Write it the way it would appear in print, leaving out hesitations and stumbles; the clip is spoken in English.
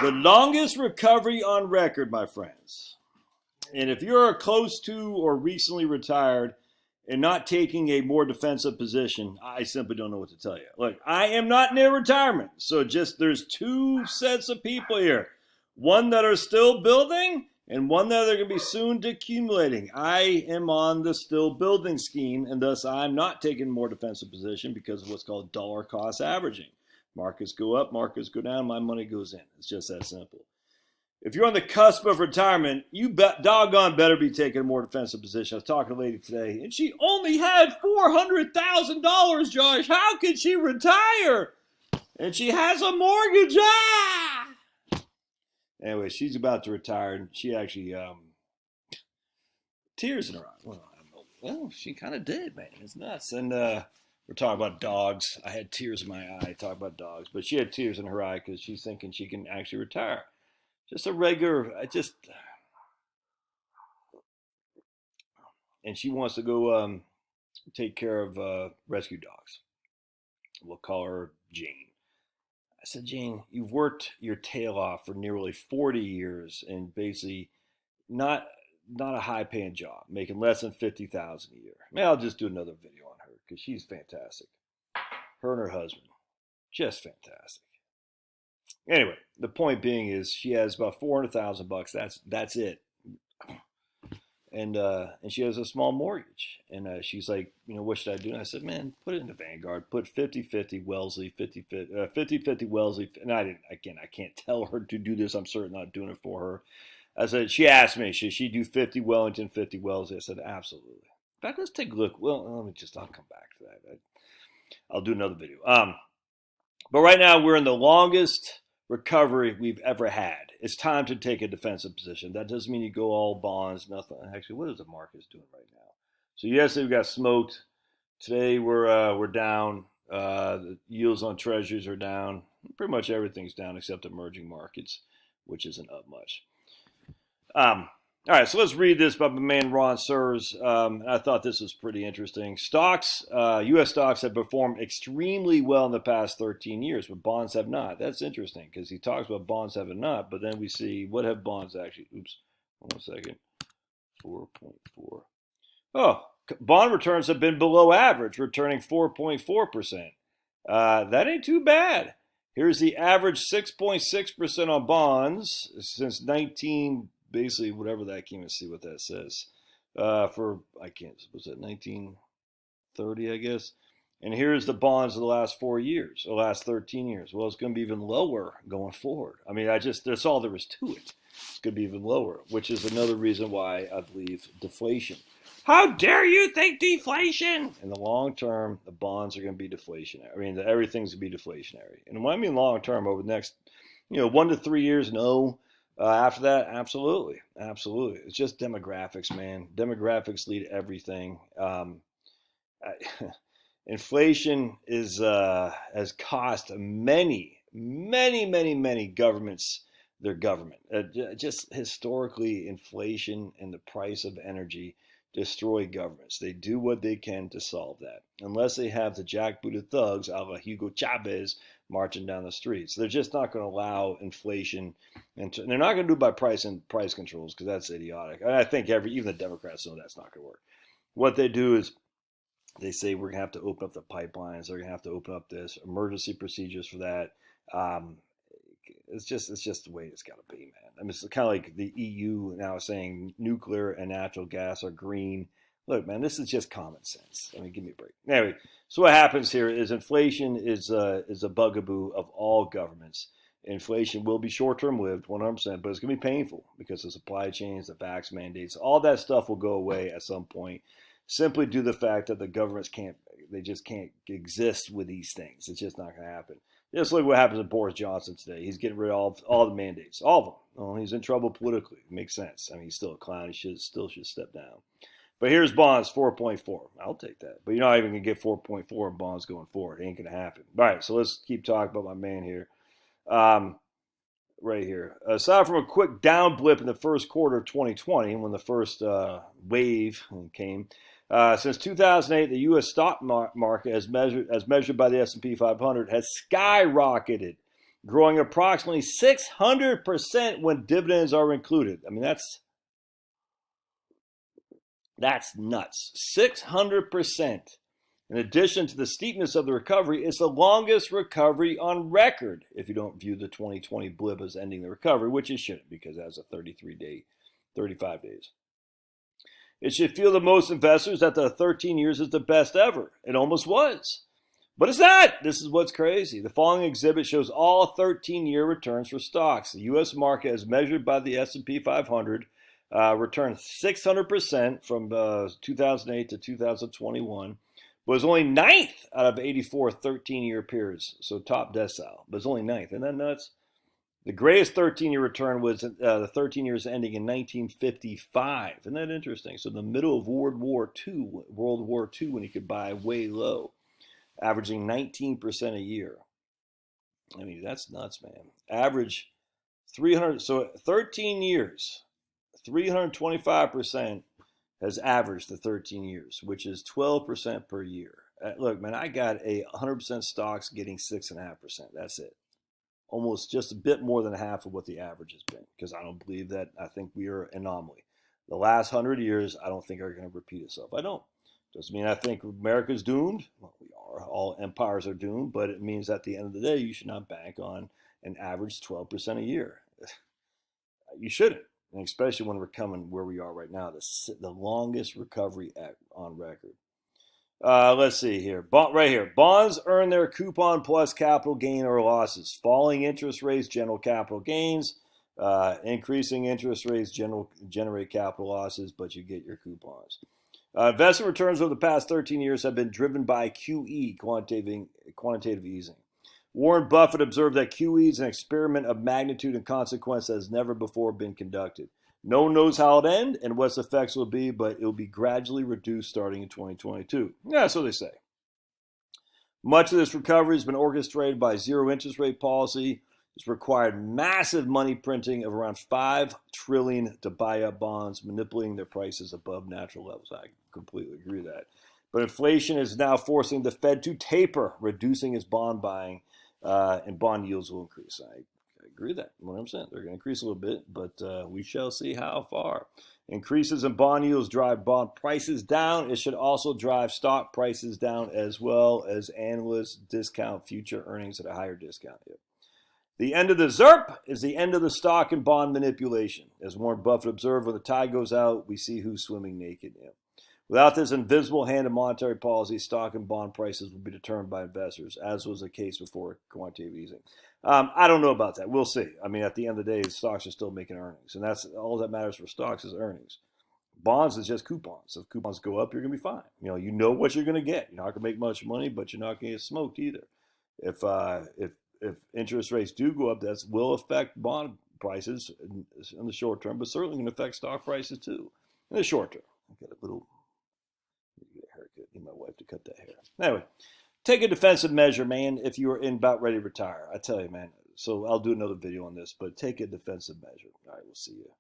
The longest recovery on record, my friends. And if you're close to or recently retired and not taking a more defensive position, I simply don't know what to tell you. Look, I am not near retirement. So just there's two sets of people here. One that are still building and one that are going to be soon accumulating. I am on the still building scheme, and thus I'm not taking a more defensive position because of what's called dollar cost averaging. Markets go up, markets go down, my money goes in. It's just that simple. If you're on the cusp of retirement, you doggone better be taking a more defensive position. I was talking to a lady today, and she only had $400,000, Josh. How could she retire? And she has a mortgage. Ah! Anyway, she's about to retire, and she actually, tears in her eyes. Well, she kind of did, man. It's nuts. And we're talking about dogs. I had tears in my eye talking about dogs, but she had tears in her eye because she's thinking she can actually retire. Just a regular, and she wants to go take care of rescue dogs. We'll call her Jane. I said, Jane, you've worked your tail off for nearly 40 years and basically not a high-paying job, making less than $50,000 a year. Maybe I'll just do another video on her because she's fantastic. Her and her husband, just fantastic. Anyway, the point being is she has about $400,000. That's it. And she has a small mortgage. And she's like, what should I do? And I said, man, put it in the Vanguard. Put 50-50 Wellesley, 50-50 Wellesley. And I can't tell her to do this. I'm certainly not doing it for her. I said, she asked me, should she do 50 Wellington, 50 Wellesley? I said, absolutely. In fact, let's take a look. Well, I'll come back to that. I'll do another video. But right now we're in the longest recovery we've ever had. It's time to take a defensive position. That doesn't mean you go all bonds, nothing. Actually, what is the market doing right now? So yesterday we got smoked. Today we're down. The yields on treasuries are down. Pretty much everything's down except emerging markets, which isn't up much. All right, so let's read this by my man Ron Sears. I thought this was pretty interesting. Stocks, U.S. stocks have performed extremely well in the past 13 years, but bonds have not. That's interesting because he talks about bonds have not, but then we see what have bonds actually. Oops, 1 second. 4.4. Oh, bond returns have been below average, returning 4.4%. That ain't too bad. Here's the average 6.6% on bonds since basically whatever that came and see what that says. Was it 1930, I guess? And here's the bonds of the last 4 years, or last 13 years. Well, it's going to be even lower going forward. I mean, that's all there is to it. It's going to be even lower, which is another reason why I believe deflation. How dare you think deflation? In the long term, the bonds are going to be deflationary. I mean, everything's going to be deflationary. And when I mean long term, over the next, 1 to 3 years, no. After that, absolutely. It's just demographics, man. Demographics lead everything. Inflation has cost many governments their government. Just historically, inflation and the price of energy destroy governments. They do what they can to solve that. Unless they have the jackbooted thugs, a la Hugo Chavez, marching down the streets. They're just not going to allow inflation, and they're not going to do it by price controls because that's idiotic. And I think even the Democrats know that's not going to work. What they do is they say we're going to have to open up the pipelines. They're going to have to open up this emergency procedures for that. It's just the way it's got to be, man. I mean, it's kind of like the EU now saying nuclear and natural gas are green. Look, man, this is just common sense. I mean, give me a break. Anyway, so what happens here is inflation is a bugaboo of all governments. Inflation will be short-term lived, 100%, but it's going to be painful because the supply chains, the vax mandates, all that stuff will go away at some point, simply due to the fact that the governments just can't exist with these things. It's just not going to happen. Just look what happens to Boris Johnson today. He's getting rid of all the mandates, all of them. Well, he's in trouble politically. It makes sense. I mean, he's still a clown. He still should step down. But here's bonds, 4.4. I'll take that. But you're not even going to get 4.4 in bonds going forward. It ain't going to happen. All right, so let's keep talking about my man here. Right here. Aside from a quick down blip in the first quarter of 2020, when the first wave came, since 2008, the U.S. stock market, as measured by the S&P 500, has skyrocketed. growing approximately 600% when dividends are included. I mean, that's nuts. 600%. In addition to the steepness of the recovery, it's the longest recovery on record if you don't view the 2020 blip as ending the recovery, which it shouldn't because it has a 35 days. It should feel to most investors that the 13 years is the best ever. It almost was. But it's not. This is what's crazy. The following exhibit shows all 13-year returns for stocks. The U.S. market, as measured by the S&P 500, returned 600% from 2008 to 2021. Was only ninth out of 84 13-year periods, so top decile. But it's only ninth. Isn't that nuts? The greatest 13-year return was the 13 years ending in 1955. Isn't that interesting? So in the middle of World War II, when you could buy way low, averaging 19% a year. I mean, that's nuts, man. Average 300. So 13 years, 325%. Has averaged the 13 years, which is 12% per year. Look, man, I got a 100% stocks getting 6.5%. That's it. Almost just a bit more than half of what the average has been, because I don't believe that. I think we are an anomaly. The last 100 years, I don't think are going to repeat itself. I don't. Doesn't mean I think America's doomed. Well, we are. All empires are doomed, but it means at the end of the day, you should not bank on an average 12% a year. You shouldn't. And especially when we're coming where we are right now, the longest recovery on record. Let's see here. Right here. Bonds earn their coupon plus capital gain or losses. Falling interest rates, general capital gains. Increasing interest rates, generate capital losses, but you get your coupons. Investment returns over the past 13 years have been driven by QE, quantitative easing. Warren Buffett observed that QE is an experiment of magnitude and consequence that has never before been conducted. No one knows how it'll end and what its effects will be, but it will be gradually reduced starting in 2022. Yeah, that's what they say. Much of this recovery has been orchestrated by zero interest rate policy. It's required massive money printing of around $5 trillion to buy up bonds, manipulating their prices above natural levels. I completely agree with that. But inflation is now forcing the Fed to taper, reducing its bond buying. And bond yields will increase. I agree with that 100%. They're going to increase a little bit, but we shall see how far. Increases in bond yields drive bond prices down. It should also drive stock prices down as well as analysts discount future earnings at a higher discount. The end of the ZERP is the end of the stock and bond manipulation. As Warren Buffett observed, when the tide goes out, we see who's swimming naked. Without this invisible hand of monetary policy, stock and bond prices will be determined by investors, as was the case before quantitative easing. I don't know about that. We'll see. I mean, at the end of the day, stocks are still making earnings, and that's all that matters for stocks is earnings. Bonds is just coupons. If coupons go up, you're going to be fine. You know what you're going to get. You're not going to make much money, but you're not going to get smoked either. If interest rates do go up, that will affect bond prices in the short term, but certainly going to affect stock prices too in the short term. I've got a little. Get a haircut. Need my wife to cut that hair. Anyway, take a defensive measure, man, if you are about ready to retire. I tell you, man. So I'll do another video on this, but take a defensive measure. All right, we'll see you.